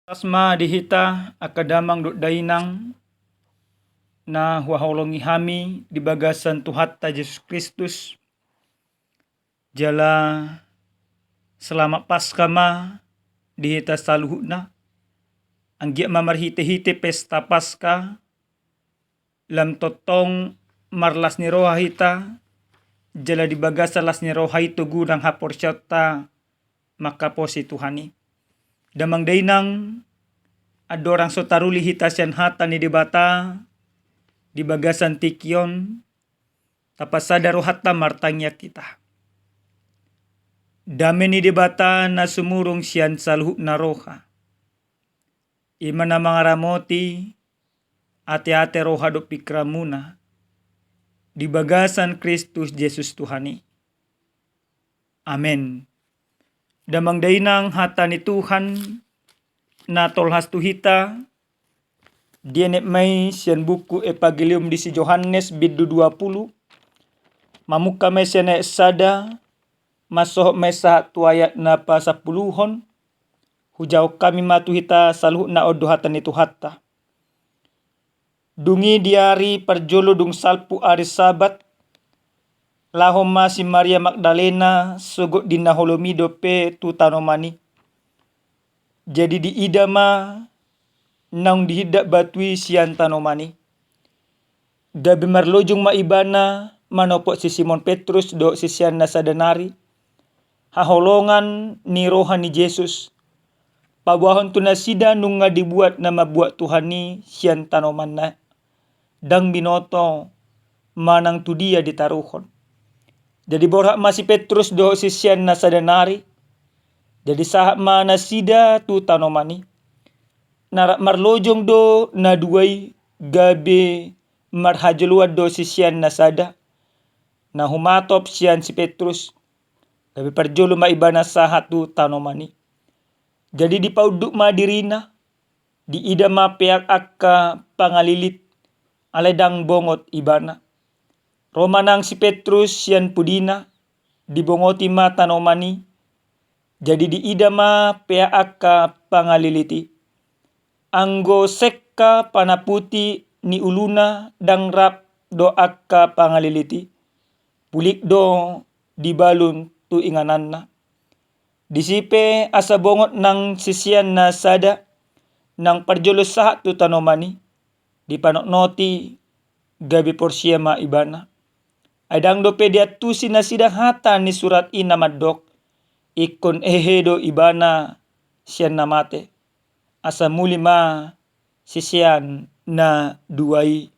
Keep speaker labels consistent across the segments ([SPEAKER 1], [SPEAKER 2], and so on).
[SPEAKER 1] Tasma dihita akadamang do dainang na huaholongi hami di bagasan Tuhatta Yesus Kristus jala selama Paskah ma dihita saluhuna anggia mamarhite-hite pesta Paskah lam totong marlas ni roha hita jala di bagasan las ni roha itu gudang hapor syata makaposi Tuhani. Damang dainang adorang sotaruli hita sian hata ni debata di bagasan tikion tapasada rohata martangya kita. Dame ni debata na sumurong sian saluh na roha. Ima na mga ramoti ate-ate roha do pikramuna di bagasan Kristus Yesus Tuhani. Amen. Damang dainang hata ni Tuhan na tolhas tuhita dienet may sian buku Epagelium di si Yohanes bidu 20 mamuka may sian sada masoh may sahat tuayat na pa 10 hujaw kami matuhita saluh na odo hata ni Tuhatta. Dungi diari perjolo dung salpu ari Sabat lahom ma si Maria Magdalena sugot di naholomido pe tu tanomani. Jadi di idama nang dihidak batui sian tanomani. Gabi marlojong maibana manopok si Simon Petrus do si sian nasadanari. Haholongan ni roha ni Yesus. Pabahon tu nasida nung nga dibuat na mabuat Tuhani sian tanoman na. Dang binoto manang tu dia ditaruhon. Jadi borak masih Petrus do sisian na sadanari. Jadi sahak mana sida tu tanomani. Narak marlojong do na duay gabe marhajaluad do sisian na sada. Na humatop sian si Petrus. Gabe parjolo maibana sahat tu tanomani. Jadi di pauduk madirina. Di ida mapeak akka pangalilit. Aledang bongot ibana. Romanang si Petrus sian pudina dibongoti ma tanomani jadi di idama pea akka pangaliliti anggo sekka panaputi ni uluna dang rap do akka pangaliliti pulik do dibalun tu ingananna disipe asa bongot nang sisian na sada nang parjolo sahat tu tanomani dipanoknoti gabi porsia ma ibana. Adang do pediatu sinasidang hata ni surat ina madok ikon ehedo ibana sian namate asa mulima sisian na duai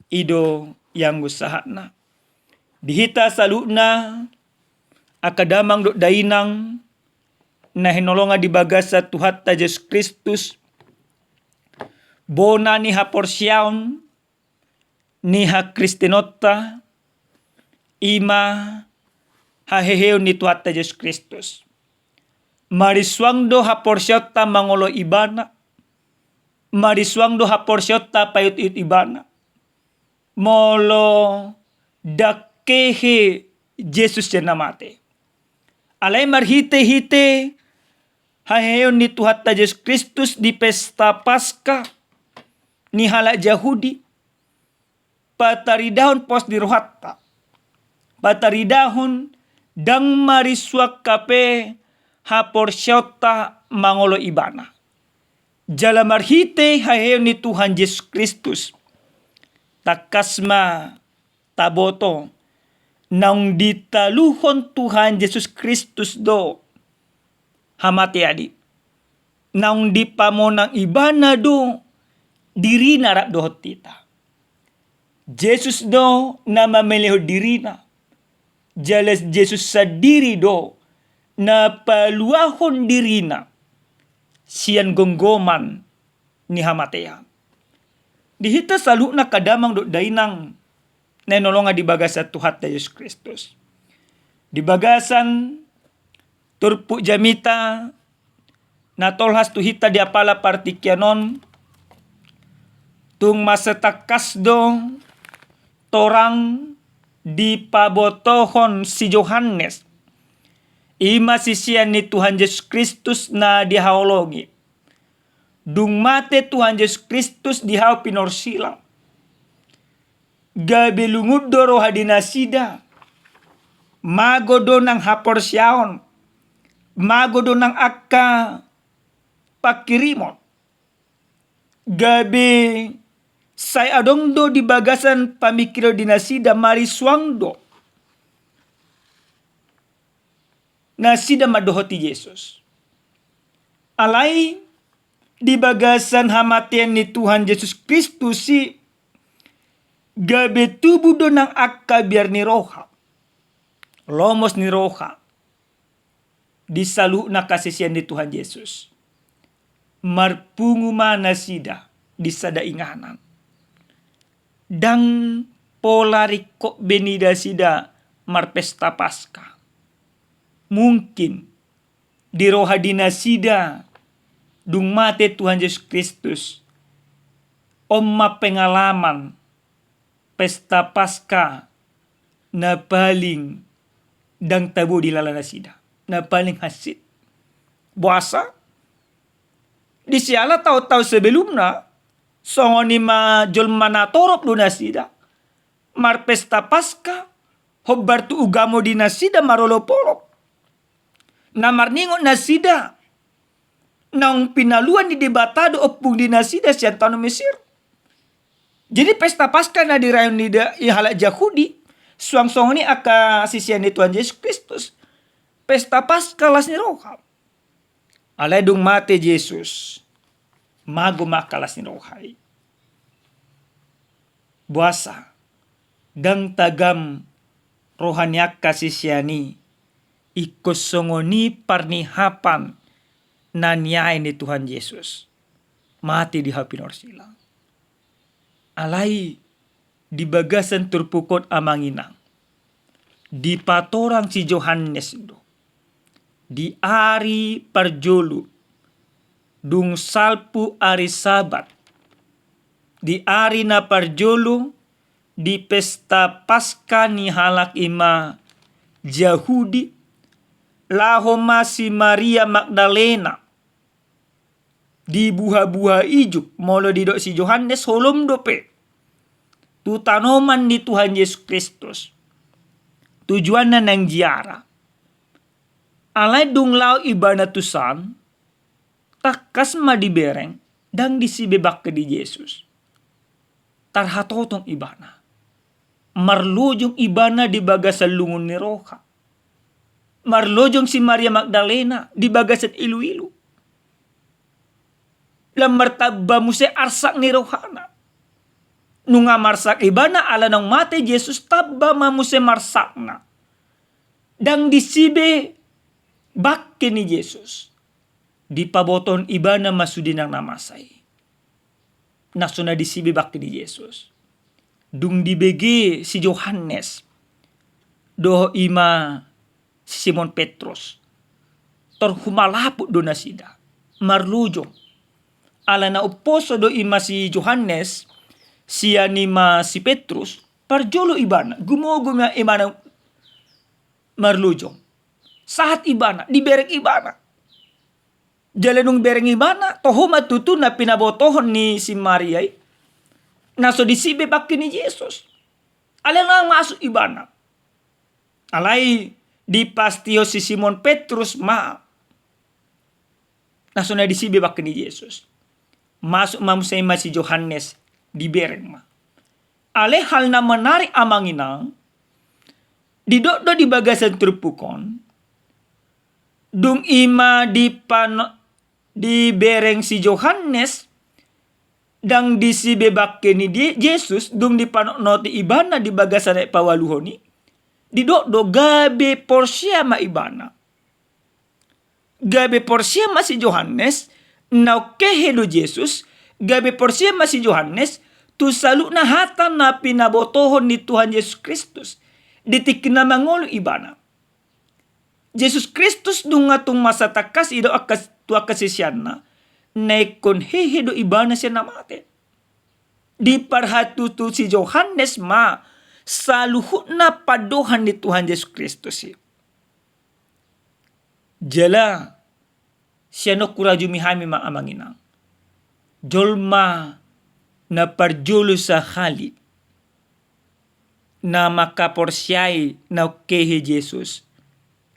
[SPEAKER 1] ido yang usahatna dihita saluna akadamang do dainang na hinolonga di bagasa Tuhatta Yesus Kristus bona ni haporsyaon ni ha Kristinota ima haheheo ni Tuhatta Yesus Kristus. Mariswang do haporsyota mangolo ibana. Mariswang do haporsyota payut-ut ibana. Molo dakehe Yesus namate. Alay marhite-hite haheheo ni Tuhatta Yesus Kristus di pesta Paskah ni halak Yahudi. Pataridahon pos di rohatta. Pataridahon dang mariswak kape haporsyota mangolo ibana. Jala marhite haheo ni Tuhan Yesus Kristus. Takasma taboto nang ditaluhon Tuhan Yesus Kristus do hamati adi. Nang dipamonang ibana do diri narap do hotita. Yesus do nama meleho dirina. Jelas Yesus sadiri do na paluahon dirina sian gonggoman ni hamatea. Dihita salu na kadamang do dainang nenolonga di bagasa Tuhatta Yesus Kristus. Di bagasan turpu jamita na tolhas tuhita di apala partikyanon tung masetakas do torang di pabotohon si Yohanes ima sisian ni Tuhan Yesus Kristus na dihaologi Dung mate Tuhan Yesus Kristus di hau pinorsilang. Gabe lungud do rohadina sida. Mago do nang hapor siaon. Mago do nang akka pakirimon. Gabe say adong do di bagasan pamikiro dinasida mari suangdo. Nasida madohoti Yesus. Alai di bagasan hamatian ni Tuhan Yesus Kristus si gabe tubuh do nang akka biar ni roha. Lomos ni roha. Disalu na kasisian ni Tuhan Yesus. Marpungu mana sida disada inganan. Dang polariko benida sida marpesta Paskah. Mungkin di rohadina sida dung mate Tuhan Yesus Kristus omma pengalaman pesta Paskah na paling dang tabo di lalana sida na paling hasit puasa di siala tahu-tahu sebelumnya songoni ma jolma na torop do nasida mar pesta Paskah hobbar tu ugamo di nasida marolo polop na marningo nasida nang pinaluan di debatado opung di nasida siya tano Mesir. Jadi pesta Paskah na dirayon ni ihalak Yahudi suang-suang ni aka sisian ni Tuhan Yesus Kristus. Pesta Paskah las ni roha. Alay dung mate Yesus. Mago makalas ni rohay. Buasa. Dang tagam rohanyak kasisiani. Ikosongoni parnihapan na niyay ni Tuhan Yesus. Mati di hapinor sila. Alay di bagasan turpukot amanginang. Di patorang si Johannes do. Di ari parjolu. Dung salpu ari Sabat. Di ari na parjolu. Di pesta Paskah ni halak ima Yahudi. Lahoma si Maria Magdalena. Di buha-buha ijuk. Molo didok si Johannes holom dope. Tu tanoman ni Tuhan Yesus Kristus. Tujuannya nang jiara. Alay dung lau ibana tusan. Takas ma dibereng. Dang disibebak ke di Yesus. Tarhatotong ibana. Marlujung ibana di bagasan lungun ni roha. Marlojong si Maria Magdalena di bagasan ilu-ilu. Lamar tabba muse arsak ni rohana. Nunga marsak ibana ala nang mate Yesus tabba mamuse marsak na. Dang disibe bakke ni Yesus. Di paboton ibana masudin ang namasay. Nasuna disibe bakke ni Yesus. Dung dibege si Johannes. Doho ima Simon Petrus. Torhumalaput do nasida. Marlujong. Ala na uposo do ima si Johannes. Siya nima si Petrus. Parjolo ibana. Gumogum ibana marlujong. Saat ibana. Dibereng ibana. Jalanung bereng ibana. Toho matutu na pinabotohon ni si Maria. Naso disibe bakke ni Yesus. Ala nga masuk ibana. Alay di pastio si Simon Petrus ma. Naso na disibe bakke ni Yesus. Masuk mamusema si Johannes di bereng ma. Ale hal na menarik amanginang. Didokdo di bagasan terpukon. Dung ima di bereng si Johannes. Dang disibe bakke ni Yesus. Dung di panoknoti ibana di bagasan pawaluhoni. Didokdo gabe porsia ma ibana. Gabe porsia ma si Johannes. Nau kehedo Yesus. Gabe porsia ma si Johannes. Tu salu na hatan na pinabotohon ni Tuhan Yesus Kristus. Ditik na mangolo ibana. Yesus Kristus dunga tung masa takas ido akas tua kasisyan na. Naikon hehedo ibana siya namate. Di parhatu tu si Johannes ma. Saluhut na padohan ni Tuhan Yesus Kristus. Jala. Siya no kurajumihami ma amanginang. jolma na parjulu sa hali na makaporsyay na kehe Jesus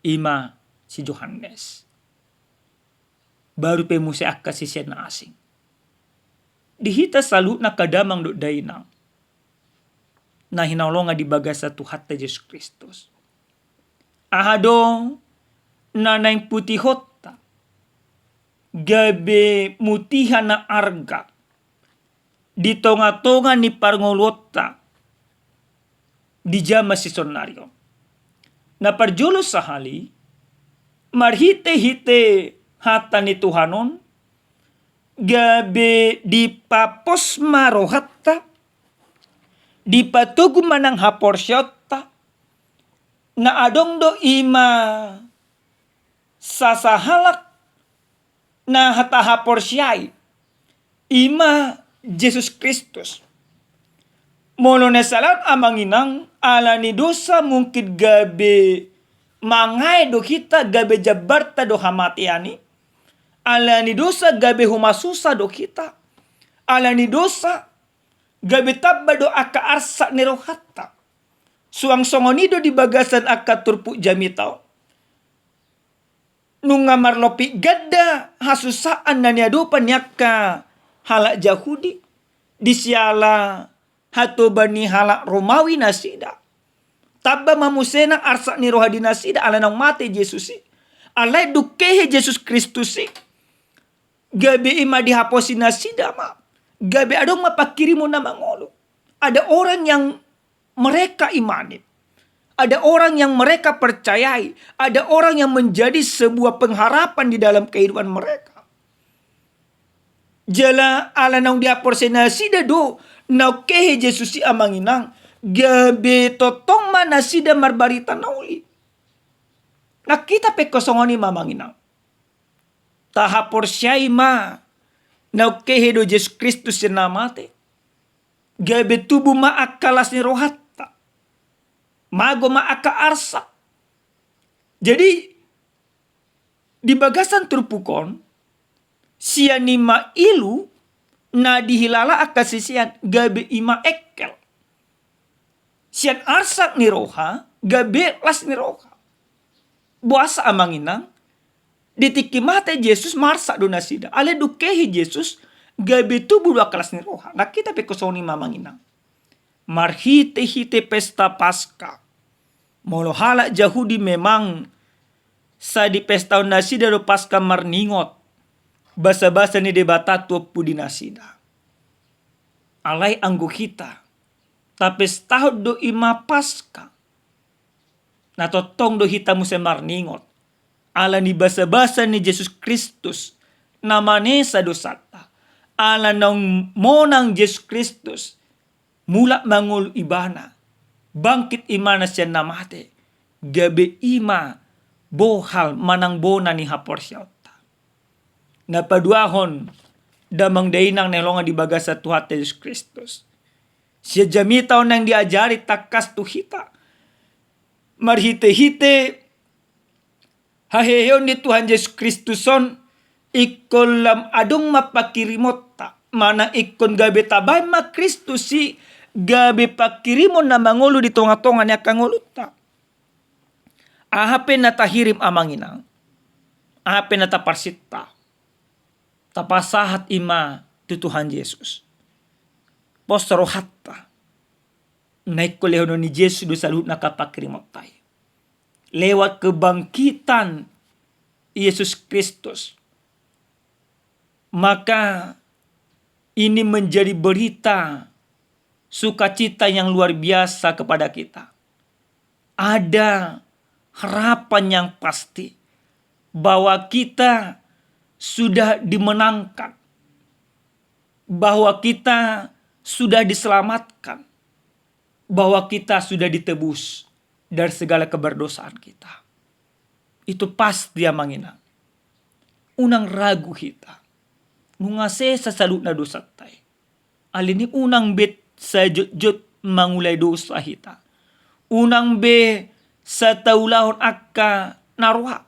[SPEAKER 1] ima si Johannes. Baru pe mo si akka si siya na asing. Dihita salut na kadamang do dainang na hinalonga di baga sa Tuhan ta Jesus Kristus. Ahado na naing putihot ta gabe mutihan na arga di tonga-tonga ni parngolota di jama si sonaryo. Na parjulo sa hali, marhite-hite hata ni Tuhanon, gabe di papos marohatta, di patugma ng haporsyotta, na adong do ima sasahalak na hatahaporsyay, ima Jesus Kristus. Mono na salat amang inang ala ni dosa mungkid gabe mangay do kita gabe jabarta do hamatiani. Ala ni dosa gabe humasusa do kita. Ala ni dosa gabe tabba do aka arsa ni rohatta. Suang songonido di bagasan aka turpu jamitao. Nunga marlopi gadda hasusaan na niadupan yaka halak Yahudi. Disiala hato bani halak Romawi nasida. Tabba mamusena arsa ni rohadi nasida ala nang mate Yesusi. Alay dukehe Jesus Kristusi. Gabi ima dihaposi nasida ma. Gabi adong mapakirimu na mangolo. Ada orang yang mereka imani. Ada orang yang mereka percayai. Ada orang yang menjadi sebuah pengharapan di dalam kehidupan mereka. Jala ala nang dihaposi nasida do. Nau kehe Jesusi amanginang gabe totong mana sida marbarita nauli. Nah kita pe kosongoni mamanginang. Tahapor syai ma nau kehe do Yesus Kristus senamate. Gabe tubuh ma akalas ni rohatta. Mago ma aka arsa. Jadi di bagasan turpukon sianima ilu na dihilala akasisian gabe ima ekkel. Sian arsak ni roha gabe las ni roha. Buasa amanginang ditikimate Yesus marsa do nasida. Ale dukehi Yesus gabe tubuh dua kelas ni roha. Nah kita pekosoni mamanginang. Marhite-hite pesta Paskah. Molo halak Yahudi memang sa di pesta nasida do Paskah marningot. Basa-basa ni debata tuapu di nasida. Alay anggo kita. Tapi setahun do ima Paskah. Na totong do hita musa marningot. Ala ni basa-basa ni Jesus Kristus. Namane sa dosata. Ala nang monang Jesus Kristus. Mula mangul ibana. Bangkit imana siya namate. Gabe ima bohal manang bona ni haporsyaw. Napaduahon damang dainang nelonga di baga sa Tuhan Yesus Kristus. Siya jamitaw nang diajari takas tuhita. Marhite-hite haheyon ni Tuhan Yesus Kristuson ikolam adong mapakirimota. Mana ikon gabe tabay ma Kristusi gabe pakirimon na mangulu di tonga-tonga niya kanguluta. Ahapen na tahirim amanginang. Ahapen na taparsita. Tapasahat ima tu Tuhan Yesus. Postoro hatta. Naik ko lehono ni Yesus do salut nakapakirimot tayo. Lewat kebangkitan Yesus Kristus. Maka ini menjadi berita sukacita yang luar biasa kepada kita. Ada harapan yang pasti bahwa kita sudah dimenangkan, bahwa kita sudah diselamatkan, bahwa kita sudah ditebus dari segala keberdosaan kita. Itu pasti dia manginang. Unang ragu kita. Nungase sa salut na dosa tay. Alini unang bet sa jut mangulay dosa hita. Unang be sa taulahon akka naruha.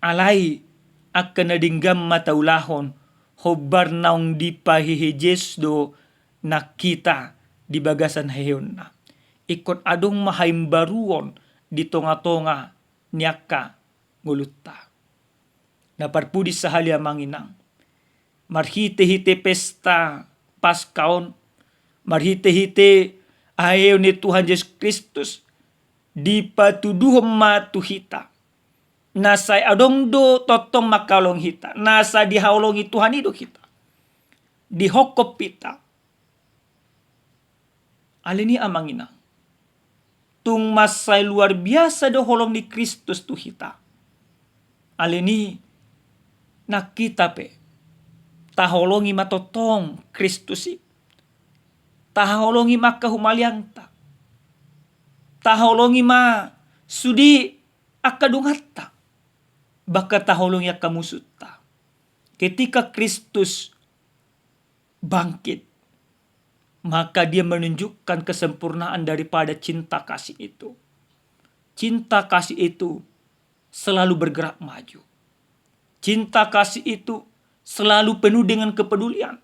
[SPEAKER 1] Alay akka nadinggam mataulahon hobar naung di pahihijes do nakita di bagasan heon na. Ikot adong mahaimbaruon di tonga-tonga niaka ngulutta. Naparpudis sa halya manginang. Marhite-hite pesta Paskaon. Marhite-hite ayaw ni Tuhan Yesus Kristus. Di patuduhom matuhita. Nasay adong do totong makalong hita. Nasa dihaulongi Tuhan ido kita. Dihokop kita. Alini amanginang. Tung masay luar biasa do holong ni Kristus tu hita. Alini nakita pe. Taholongi matotong Kristusi. Taholongi makahumaliang ta. Taholongi ma sudi akadungatta. Baka taholongi akamusutta. Ketika Kristus bangkit, maka dia menunjukkan kesempurnaan daripada cinta kasih itu. Cinta kasih itu selalu bergerak maju. Cinta kasih itu selalu penuh dengan kepedulian.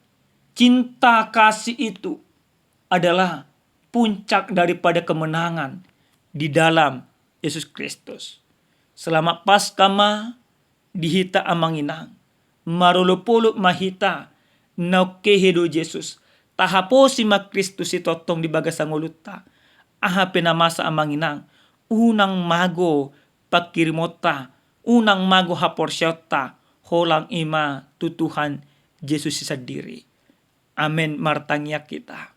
[SPEAKER 1] Cinta kasih itu adalah puncak daripada kemenangan di dalam Yesus Kristus. Selama Paskama dihita amanginang. Marolopolo mahita naukehedo Yesus. Tahapo si ma Kristus itotong di bagasang ulutta. Aha penamasa amanginang. Unang mago pakirimota. Unang mago haporsyota. Holang ima tutuhan Yesus sendiri. Amen martangya kita.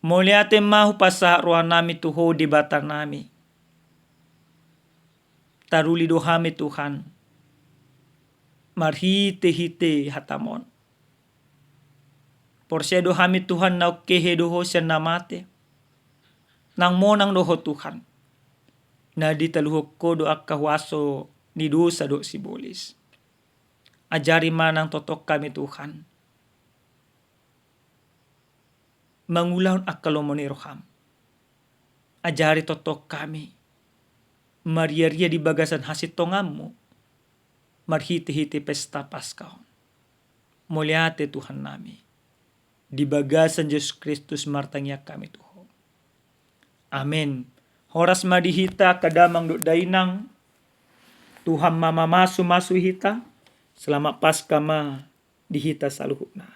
[SPEAKER 1] Moliate mahu pasa roha nami tuho di bata nami. Taruli dohame Tuhan. Marhite-hite hatamon. Porsya dohame Tuhan na kehe doho siya namate. Nang monang doho Tuhan. Na ditaluhok ko do akawaso ni dosa do sibolis. Ajari manang totok kami Tuhan. Mangulaon akalomoni roham. Ajari totok kami. Maria-ria di bagasan hasit tongammu. Marhiti-hiti pesta Paskaon. Muliate Tuhan nami. Di bagasan Yesus Kristus martangya kami Tuhan. Amin. Horas madihita kadamang do dainang. Tuhan mama masu hita. Selama Paskama dihita saluhukna.